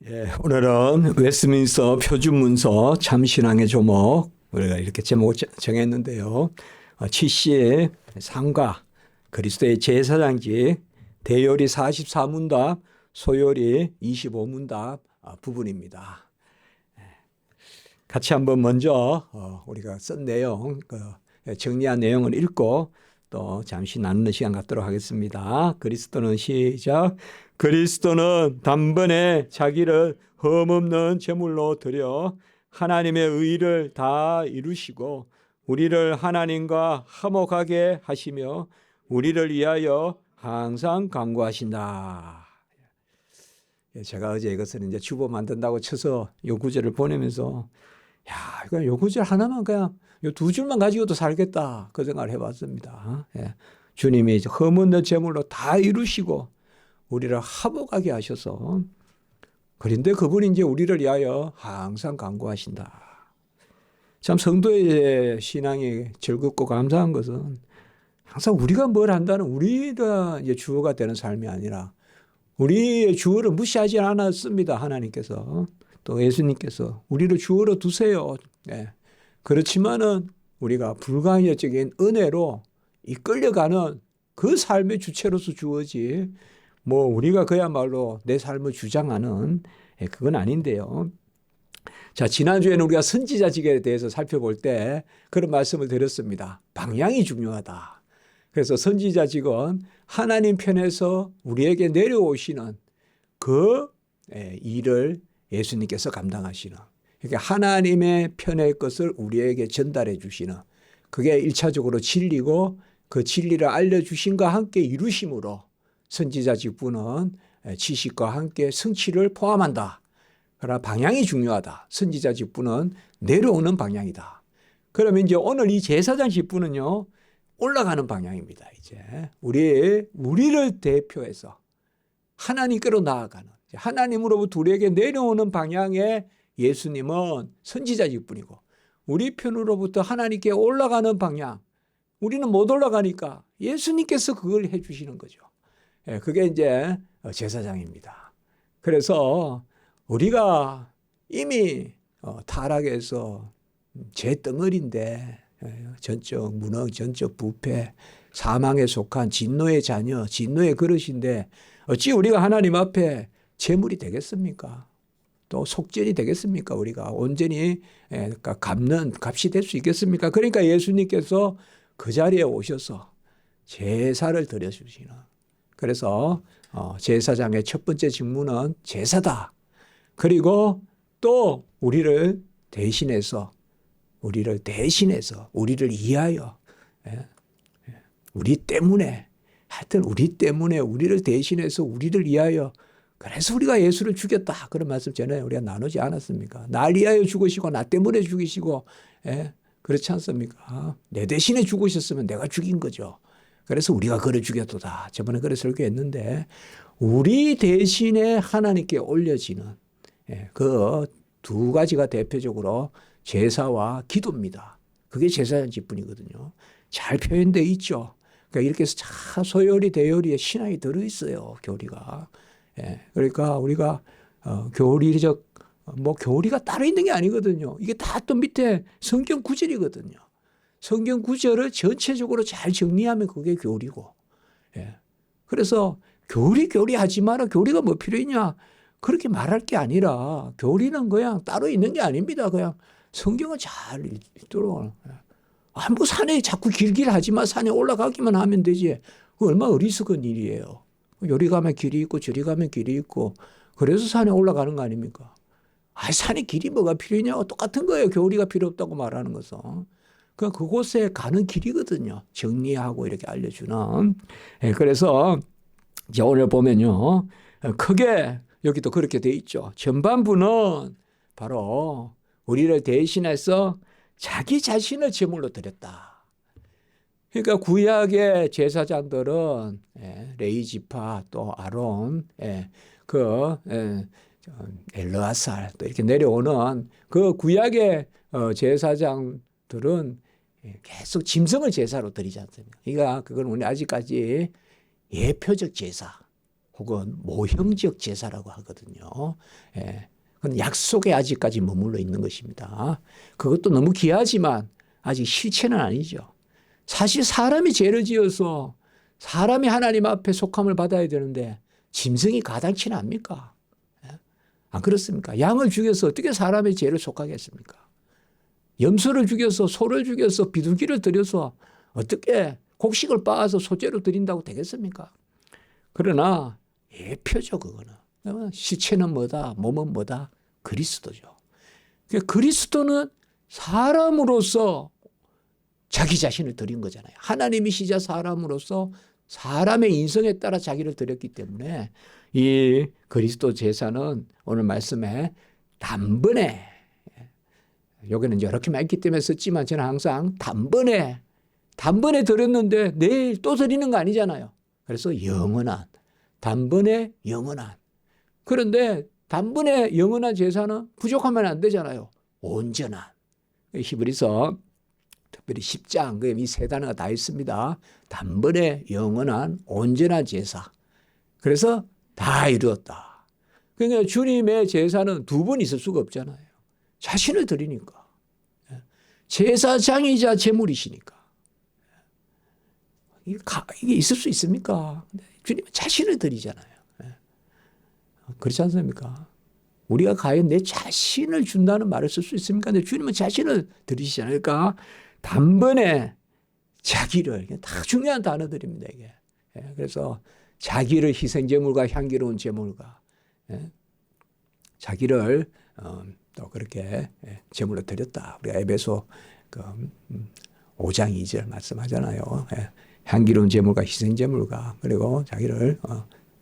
예, 오늘은 웨스트민스터 표준문서 참신앙의 조목 우리가 이렇게 제목을 정했는데요. 7시의 상가 그리스도의 제사장직 대요리 44문답 소요리 25문답 부분입니다. 같이 한번 먼저 우리가 쓴 내용 정리한 내용을 읽고 또 잠시 나누는 시간 갖도록 하겠습니다. 그리스도는 시작. 그리스도는 단번에 자기를 흠없는 제물로 드려 하나님의 의를 다 이루시고 우리를 하나님과 화목하게 하시며 우리를 위하여 항상 간구하신다. 제가 어제 이것을 이제 주보 만든다고 쳐서 요 구절을 보내면서 이거 요 구절 하나만 그냥 요 두 줄만 가지고도 살겠다 그 생각을 해봤습니다. 주님이 흠없는 제물로 다 이루시고 우리를 화목하게 하셔서 그런데 그분이 이제 우리를 위하여 항상 간구하신다. 참 성도의 신앙이 즐겁고 감사한 것은 항상 우리가 뭘 한다는 우리가 이제 주어가 되는 삶이 아니라 우리의 주어를 무시하지 않았습니다. 하나님께서 또 예수님께서 우리를 주어로 두세요. 그렇지만은 우리가 불가항력적인 은혜로 이끌려가는 그 삶의 주체로서 주어지 우리가 그야말로 내 삶을 주장하는 그건 아닌데요. 자, 지난주에는 우리가 선지자직에 대해서 살펴볼 때 그런 말씀을 드렸습니다. 방향이 중요하다. 그래서 선지자직은 하나님 편에서 우리에게 내려오시는 그 일을 예수님께서 감당하시는, 그러니까 하나님의 편의 것을 우리에게 전달해 주시는, 그게 1차적으로 진리고 그 진리를 알려주신과 함께 이루심으로 선지자 직분은 지식과 함께 성취를 포함한다. 그러나 방향이 중요하다. 선지자 직분은 내려오는 방향이다. 그러면 이제 오늘 이 제사장 직분은요, 올라가는 방향입니다. 이제 우리를 대표해서 하나님께로 나아가는, 하나님으로부터 우리에게 내려오는 방향의 예수님은 선지자 직분이고, 우리 편으로부터 하나님께 올라가는 방향, 우리는 못 올라가니까 예수님께서 그걸 해주시는 거죠. 그게 이제 제사장입니다. 그래서 우리가 이미 타락해서 제 덩어리인데, 전적 무능, 전적 부패, 사망에 속한 진노의 자녀, 진노의 그릇인데 어찌 우리가 하나님 앞에 제물이 되겠습니까? 또 속전이 되겠습니까? 우리가 온전히 갚는 값이 될 수 있겠습니까? 그러니까 예수님께서 그 자리에 오셔서 제사를 드려주시는, 그래서 제사장의 첫 번째 직무는 제사다. 그리고 또 우리를 대신해서 우리를 위하여, 우리 때문에, 하여튼 우리 때문에 우리를 대신해서 우리를 위하여, 그래서 우리가 예수를 죽였다. 그런 말씀 전에 우리가 나누지 않았습니까? 날 위하여 죽으시고 나 때문에 죽이시고, 그렇지 않습니까? 내 대신에 죽으셨으면 내가 죽인 거죠. 그래서 우리가 그를 죽였도다. 저번에 그래 설교했는데, 우리 대신에 하나님께 올려지는 그 두 가지가 대표적으로 제사와 기도입니다. 그게 제사장 직분이거든요. 잘 표현되어 있죠. 그러니까 이렇게 해서 참 소요리 대요리에 신앙이 들어있어요. 교리가. 그러니까 우리가 교리가 따로 있는 게 아니거든요. 이게 다 또 밑에 성경 구절이거든요. 성경 구절을 전체적으로 잘 정리하면 그게 교리고. 그래서 교리 하지 마라. 교리가 뭐 필요 있냐? 그렇게 말할 게 아니라 교리는 그냥 따로 있는 게 아닙니다. 그냥 성경을 잘 읽도록. 뭐 산에 자꾸 길길 하지 마. 산에 올라가기만 하면 되지. 그 얼마나 어리석은 일이에요. 요리 가면 길이 있고 저리 가면 길이 있고 그래서 산에 올라가는 거 아닙니까? 산에 길이 뭐가 필요하냐고 똑같은 거예요. 교리가 필요 없다고 말하는 것은. 그곳에 가는 길이거든요. 정리하고 이렇게 알려주는. 그래서 이제 오늘 보면요, 크게 여기도 그렇게 돼 있죠. 전반부는 바로 우리를 대신해서 자기 자신을 제물로 드렸다. 그러니까 구약의 제사장들은 레위 지파 또 아론, 엘르아살 또 이렇게 내려오는 그 구약의 제사장들은 계속 짐승을 제사로 드리지 않습니까? 그러니까 그건 우리 아직까지 예표적 제사, 혹은 모형적 제사라고 하거든요. 예. 그건 약속에 아직까지 머물러 있는 것입니다. 그것도 너무 귀하지만 아직 실체는 아니죠. 사실 사람이 죄를 지어서 사람이 하나님 앞에 속함을 받아야 되는데 짐승이 가당치는 않습니까? 안 그렇습니까? 양을 죽여서 어떻게 사람의 죄를 속하겠습니까? 염소를 죽여서 소를 죽여서 비둘기를 들여서 어떻게 곡식을 빻아서 소재로 드린다고 되겠습니까? 그러나 예표죠, 그거는. 시체는 뭐다, 몸은 뭐다? 그리스도죠. 그리스도는 사람으로서 자기 자신을 드린 거잖아요. 하나님이시자 사람으로서 사람의 인성에 따라 자기를 드렸기 때문에 이 그리스도 제사는 오늘 말씀에 단번에, 여기는 이렇게만 있기 때문에 썼지만 저는 항상 단번에 드렸는데 내일 또 드리는 거 아니잖아요. 그래서 영원한, 단번에 영원한. 그런데 단번에 영원한 제사는 부족하면 안 되잖아요. 온전한. 히브리서 특별히 10장, 이 세 단어가 다 있습니다. 단번에 영원한 온전한 제사. 그래서 다 이루었다. 그러니까 주님의 제사는 두 번 있을 수가 없잖아요. 자신을 드리니까. 제사장이자 제물이시니까. 이게 있을 수 있습니까? 주님은 자신을 드리잖아요. 그렇지 않습니까? 우리가 과연 내 자신을 준다는 말을 쓸 수 있습니까? 근데 주님은 자신을 드리시잖아요. 그러니까 단번에 자기를, 다 중요한 단어들입니다, 이게. 그래서 자기를 희생제물과 향기로운 제물과 자기를 또 그렇게 제물로 드렸다. 우리가 에베소 5장 2절 말씀하잖아요. 향기로운 제물과 희생제물과 그리고 자기를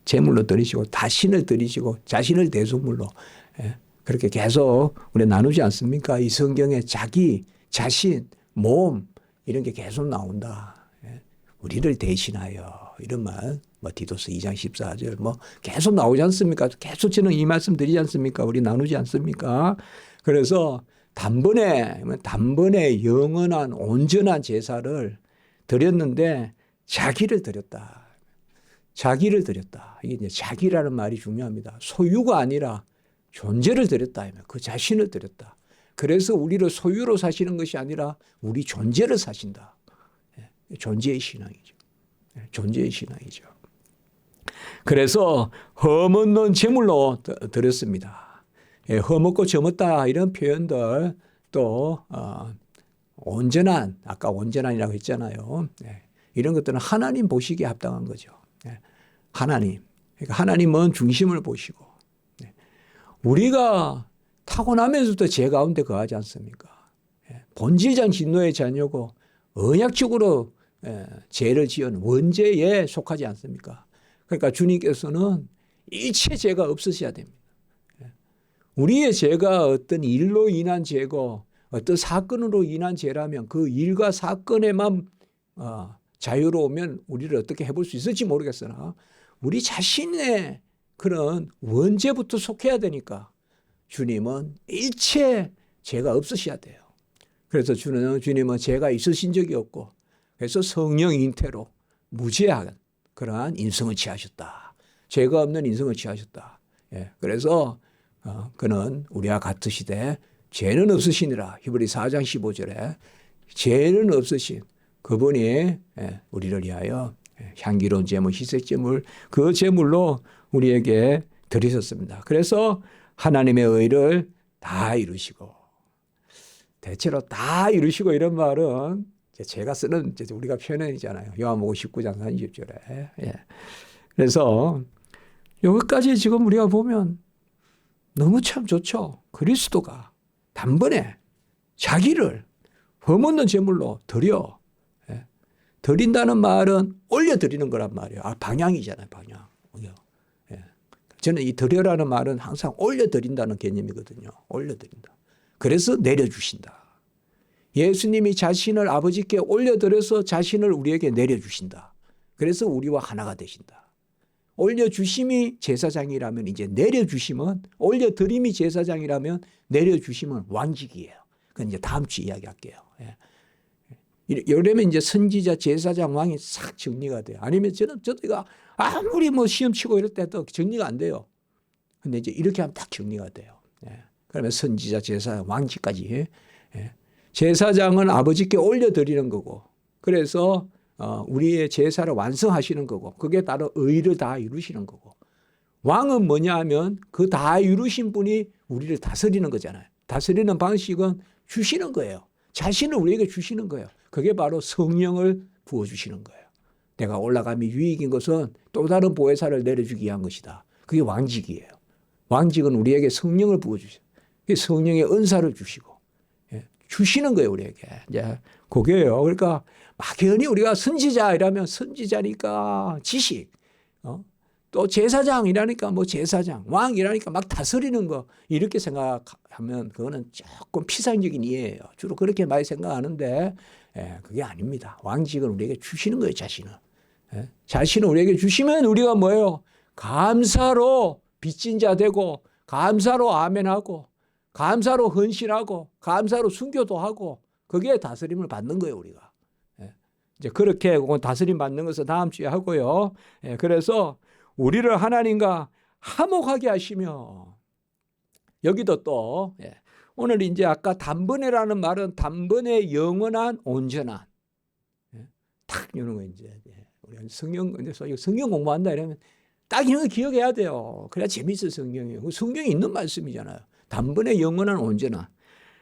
제물로 드리시고 자신을 드리시고 자신을 대속물로 그렇게 계속 우리 나누지 않습니까? 이 성경에 자기, 자신, 몸 이런 게 계속 나온다. 우리를 대신하여 이런 말, 디도스 2장 14절 계속 나오지 않습니까? 계속 저는 이 말씀 드리지 않습니까? 우리 나누지 않습니까? 그래서 단번에 영원한 온전한 제사를 드렸는데 자기를 드렸다. 자기를 드렸다. 이게 이제 자기라는 말이 중요합니다. 소유가 아니라 존재를 드렸다. 그 자신을 드렸다. 그래서 우리를 소유로 사시는 것이 아니라 우리 존재를 사신다. 존재의 신앙이죠. 존재의 신앙이죠. 그래서 험없는 제물로 드렸습니다. 험없고 점없다 이런 표현들 또 온전한, 아까 온전한이라고 했잖아요. 이런 것들은 하나님 보시기에 합당한 거죠. 하나님. 그러니까 하나님은 중심을 보시고 우리가 타고나면서부터 죄 가운데 거하지 않습니까? 본질상 진노의 자녀고 언약적으로 죄를 지은 원죄에 속하지 않습니까? 그러니까 주님께서는 일체 죄가 없으셔야 됩니다. 우리의 죄가 어떤 일로 인한 죄고 어떤 사건으로 인한 죄라면 그 일과 사건에만 자유로우면 우리를 어떻게 해볼 수 있을지 모르겠으나 우리 자신의 그런 원죄부터 속해야 되니까 주님은 일체 죄가 없으셔야 돼요. 그래서 주님은 죄가 있으신 적이 없고 그래서 성령 잉태로 무죄한 그러한 인성을 취하셨다. 죄가 없는 인성을 취하셨다. 그래서 그는 우리와 같으시되 죄는 없으시니라. 히브리 4장 15절에 죄는 없으신 그분이 우리를 위하여 향기로운 제물, 희생제물 그 제물로 우리에게 드리셨습니다. 그래서 하나님의 의를 다 이루시고 대체로 다 이루시고 이런 말은 제가 쓰는 우리가 표현이잖아요. 요한복음 19장 30절에. 그래서 여기까지 지금 우리가 보면 너무 참 좋죠. 그리스도가 단번에 자기를 흠없는 제물로 드려. 드린다는 말은 올려드리는 거란 말이에요. 방향이잖아요. 방향. 저는 이 드려라는 말은 항상 올려드린다는 개념이거든요. 올려드린다. 그래서 내려주신다. 예수님이 자신을 아버지께 올려드려서 자신을 우리에게 내려주신다. 그래서 우리와 하나가 되신다. 올려주심이 제사장이라면 이제 내려주심은 올려드림이 제사장이라면 내려주심은 왕직이에요. 그건 이제 다음 주 이야기할게요. 이러면 이제 선지자, 제사장, 왕이 싹 정리가 돼요. 아니면 저도 아무리 뭐 시험 치고 이럴 때도 정리가 안 돼요. 근데 이제 이렇게 하면 딱 정리가 돼요. 예. 그러면 선지자, 제사장, 왕직까지. 예. 제사장은 아버지께 올려드리는 거고, 그래서 우리의 제사를 완성하시는 거고, 그게 따로 의를 다 이루시는 거고, 왕은 뭐냐 하면 그 다 이루신 분이 우리를 다스리는 거잖아요. 다스리는 방식은 주시는 거예요. 자신을 우리에게 주시는 거예요. 그게 바로 성령을 부어주시는 거예요. 내가 올라감이 유익인 것은 또 다른 보혜사를 내려주기 위한 것이다. 그게 왕직이에요. 왕직은 우리에게 성령을 부어주셔요. 성령의 은사를 주시고, 예, 주시는 거예요, 우리에게. 이제 그게요. 그러니까 막연히 우리가 선지자 이라면 선지자니까 지식, 또 제사장이라니까 뭐 제사장, 왕이라니까 막 다스리는 거, 이렇게 생각하면 그거는 조금 피상적인 이해예요. 주로 그렇게 많이 생각하는데, 예, 그게 아닙니다. 왕직은 우리에게 주시는 거예요, 자신을. 예? 자신을 우리에게 주시면 우리가 뭐예요? 감사로 빚진 자 되고, 감사로 아멘하고, 감사로 헌신하고, 감사로 순교도 하고, 그게 다스림을 받는 거예요, 우리가. 예. 이제 그렇게 다스림 받는 것은 다음 주에 하고요. 예, 그래서 우리를 하나님과 화목하게 하시며, 여기도 또, 예, 오늘 이제 아까 단번에라는 말은 단번에 영원한 온전한, 예, 딱 이런 거 이제, 예, 우리 성경 공부한다 이러면 딱 이런 거 기억해야 돼요. 그래야 재밌어. 성경이 성경에 있는 말씀이잖아요. 단번에 영원한 온전한.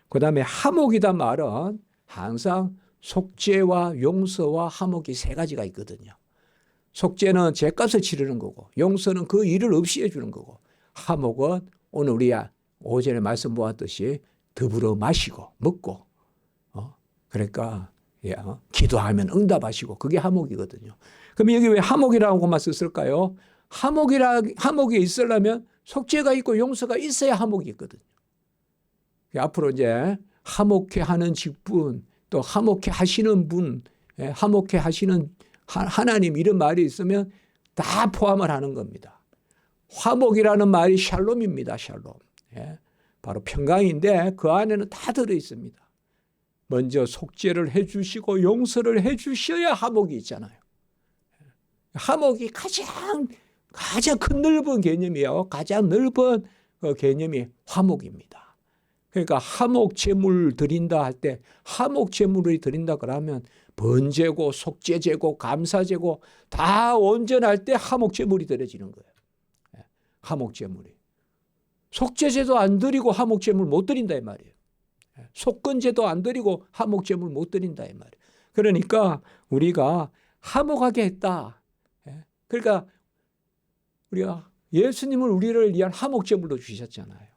그 다음에 화목이란 말은 항상 속죄와 용서와 화목이 세 가지가 있거든요. 속죄는 죄값을 치르는 거고, 용서는 그 일을 없이 해주는 거고, 화목은 오늘 우리 오전에 말씀 보았듯이 더불어 마시고 먹고, 그러니까 예, 기도하면 응답하시고, 그게 화목이거든요. 그럼 여기 왜 화목이라고만 썼을까요? 화목이 있으려면 속죄가 있고 용서가 있어야 화목이 있거든요. 앞으로 이제 화목해 하는 직분, 또 화목해 하시는 분, 화목해 하시는 하나님, 이런 말이 있으면 다 포함을 하는 겁니다. 화목이라는 말이 샬롬입니다. 샬롬. 예, 바로 평강인데 그 안에는 다 들어있습니다. 먼저 속죄를 해주시고 용서를 해주셔야 화목이 있잖아요. 화목이 가장 큰 넓은 개념이에요. 가장 넓은 개념이 화목입니다. 그러니까 화목 제물 드린다 할 때, 화목 제물을 드린다 그러면 번제고 속죄제고 감사제고 다 온전할 때 화목 제물이 드려지는 거예요. 화목 제물이. 속죄제도 안 드리고 화목 제물 못 드린다 이 말이에요. 속건제도 안 드리고 화목 제물 못 드린다 이 말이에요. 그러니까 우리가 화목하게 했다. 그러니까 우리가 예수님을 우리를 위한 화목 제물로 주셨잖아요.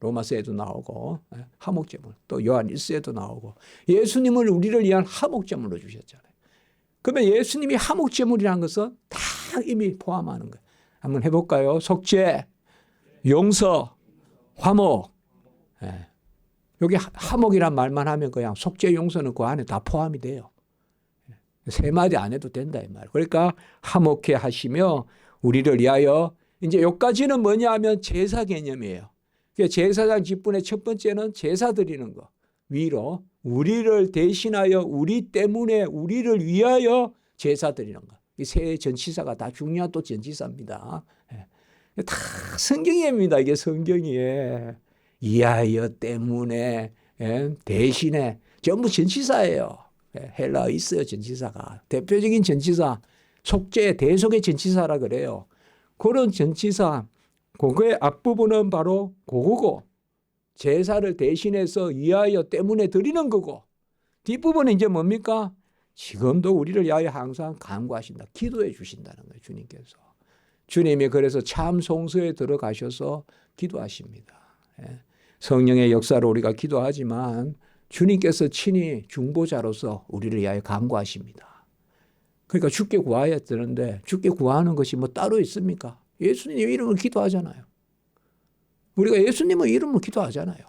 로마서에도 나오고 화목제물, 또 요한 1서에도 나오고, 예수님을 우리를 위한 화목제물로 주셨잖아요. 그러면 예수님이 화목제물이라는 것은 다 이미 포함하는 거예요. 한번 해볼까요? 속죄, 용서, 화목. 여기 화목이란 말만 하면 그냥 속죄, 용서는 그 안에 다 포함이 돼요. 세 마디 안 해도 된다 이 말. 그러니까 화목해 하시며 우리를 위하여, 이제 여기까지는 뭐냐 하면 제사 개념이에요. 제사장 직분의 첫 번째는 제사 드리는 거. 위로 우리를 대신하여, 우리 때문에, 우리를 위하여 제사 드리는 거. 이 세 전치사가 다 중요한 또 전치사입니다. 다 성경입니다. 이게 성경이에요. 이하여, 때문에, 대신에, 전부 전치사예요. 헬라어 있어요, 전치사가. 대표적인 전치사, 속죄, 대속의 전치사라 그래요. 그런 전치사, 그거의 앞부분은 바로 그거고, 제사를 대신해서 위하여 때문에 드리는 거고, 뒷부분은 이제 뭡니까? 지금도 우리를 위하여 항상 간구하신다. 기도해 주신다는 거예요, 주님께서. 주님이 그래서 참 성소에 들어가셔서 기도하십니다. 성령의 역사로 우리가 기도하지만 주님께서 친히 중보자로서 우리를 위하여 간구하십니다. 그러니까 주께 구해야 되는데 주께 구하는 것이 뭐 따로 있습니까? 예수님 이름을 기도하잖아요. 우리가 예수님의 이름을 기도하잖아요.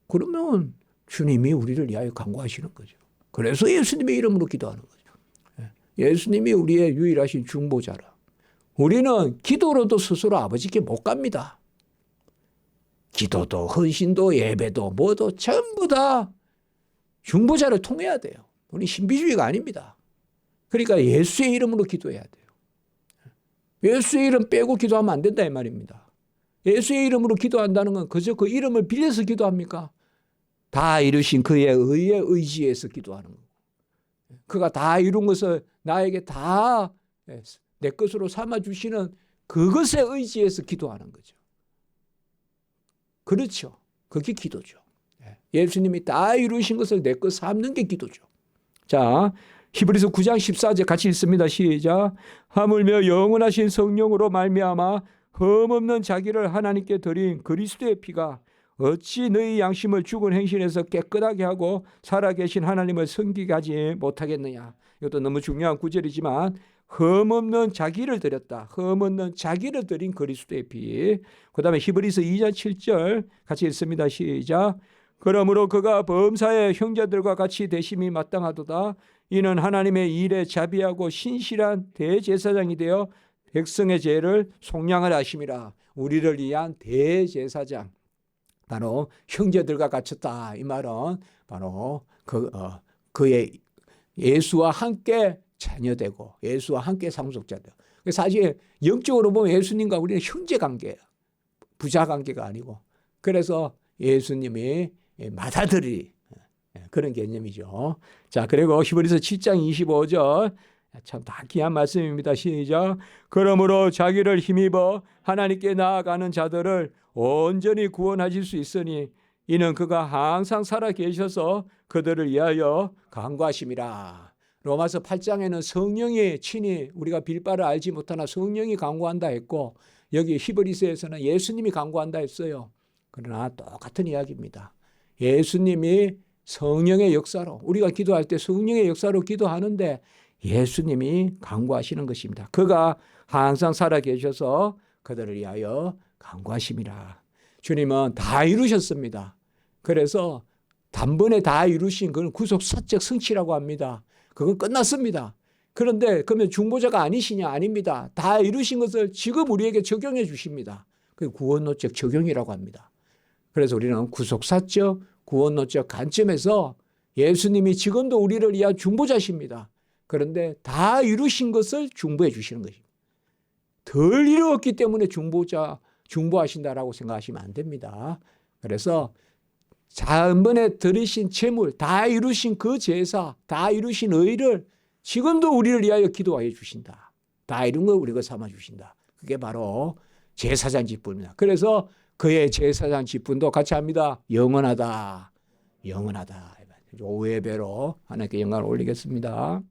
그러면 주님이 우리를 위하여 간구하시는 거죠. 그래서 예수님의 이름으로 기도하는 거죠. 예수님이 우리의 유일하신 중보자라. 우리는 기도로도 스스로 아버지께 못 갑니다. 기도도 헌신도 예배도 뭐도 전부 다 중보자를 통해야 돼요. 우리 신비주의가 아닙니다. 그러니까 예수의 이름으로 기도해야 돼요. 예수의 이름 빼고 기도하면 안 된다 이 말입니다. 예수의 이름으로 기도한다는 건 그저 그 이름을 빌려서 기도합니까? 다 이루신 그의 의에 의지해서 기도하는 거고, 그가 다 이룬 것을 나에게 다 내 것으로 삼아주시는 그것에 의지해서 기도하는 거죠. 그렇죠. 그게 기도죠. 예수님이 다 이루신 것을 내 것 삼는 게 기도죠. 자, 히브리서 9장 14절 같이 읽습니다. 시작. 하물며 영원하신 성령으로 말미암아 흠없는 자기를 하나님께 드린 그리스도의 피가 어찌 너희 양심을 죽은 행실에서 깨끗하게 하고 살아계신 하나님을 섬기게 하지 못하겠느냐. 이것도 너무 중요한 구절이지만 흠없는 자기를 드렸다. 흠없는 자기를 드린 그리스도의 피. 그 다음에 히브리서 2장 7절 같이 읽습니다. 시작. 그러므로 그가 범사의 형제들과 같이 되심이 마땅하도다. 이는 하나님의 일에 자비하고 신실한 대제사장이 되어 백성의 죄를 속량을 하심이라. 우리를 위한 대제사장, 바로 형제들과 같았다. 이 말은 바로 그의 예수와 함께 자녀되고 예수와 함께 상속자되고, 사실 영적으로 보면 예수님과 우리는 형제 관계예요. 부자 관계가 아니고. 그래서 예수님이 맏아들이 그런 개념이죠. 자, 그리고 히브리서 7장 25절 참 다 귀한 말씀입니다. 시작. 그러므로 자기를 힘입어 하나님께 나아가는 자들을 온전히 구원하실 수 있으니 이는 그가 항상 살아 계셔서 그들을 위하여 간구하심이라. 로마서 8장에는 성령이 친히 우리가 빌바를 알지 못하나 성령이 간구한다 했고, 여기 히브리서에서는 예수님이 간구한다 했어요. 그러나 똑같은 이야기입니다. 예수님이 성령의 역사로, 우리가 기도할 때 성령의 역사로 기도하는데 예수님이 간구하시는 것입니다. 그가 항상 살아 계셔서 그들을 위하여 간구하심이라. 주님은 다 이루셨습니다. 그래서 단번에 다 이루신 그건 구속사적 성취라고 합니다. 그건 끝났습니다. 그런데 그러면 중보자가 아니시냐? 아닙니다. 다 이루신 것을 지금 우리에게 적용해 주십니다. 그게 구원론적 적용이라고 합니다. 그래서 우리는 구속사적, 구원론적 관점에서 예수님이 지금도 우리를 위한 중보자십니다. 그런데 다 이루신 것을 중보해 주시는 것입니다. 덜 이루었기 때문에 중보하신다라고 생각하시면 안 됩니다. 그래서 단번에 들으신 제물, 다 이루신 그 제사, 다 이루신 의를 지금도 우리를 위하여 기도하여 주신다. 다 이룬 걸 우리가 삼아 주신다. 그게 바로 제사장 직분입니다. 그래서 그의 제사장 직분도 같이 합니다. 영원하다. 영원하다. 오해배로 하나님께 영광을 올리겠습니다.